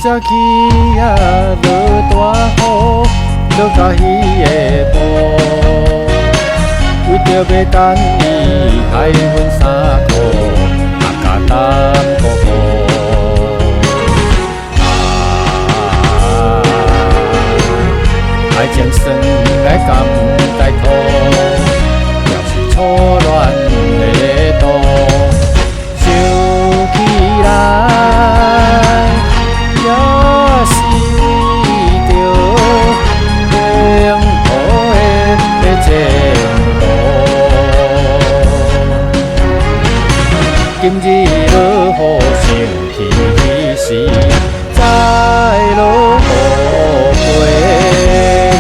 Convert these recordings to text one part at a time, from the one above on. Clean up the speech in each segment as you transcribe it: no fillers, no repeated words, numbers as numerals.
早起啊，落大雨，落到彼个晡，为着要等伊开阮衫裤，甲担孤孤。爱情算来甘在土，若是错乱的路，想起来也是为着幸福的前途。今日落雨想起彼时，再落雨归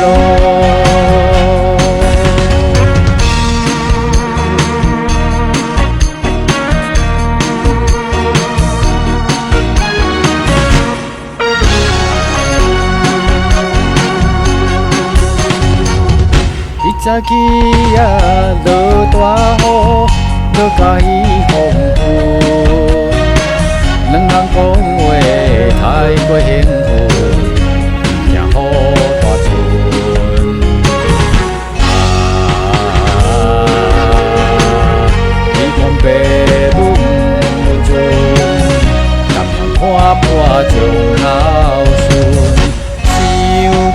路。一早起啊，落大雨，落甲伊风雨，两人讲话太过幸福，也好大船。你讲爸母不准，男人看破将孝顺，想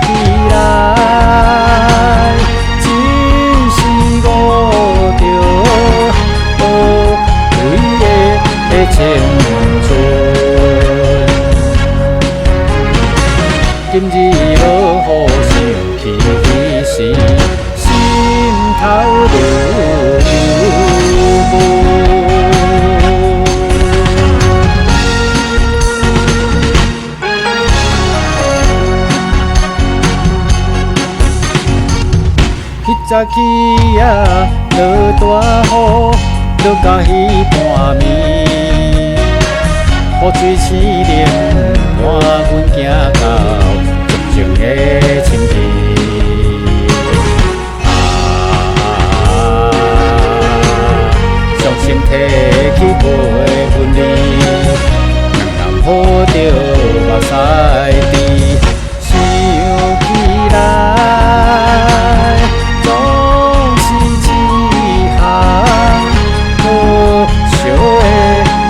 起来。青春，今日落雨想起彼时，心头愈郁。迄早起啊，落大雨，落到彼半暝。雨水刺淋，伴阮行到寂静的深溪。伤心提起陪阮你，人抱着目屎滴，想起来总是一项可笑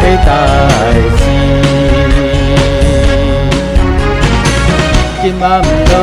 的代志。今晚不落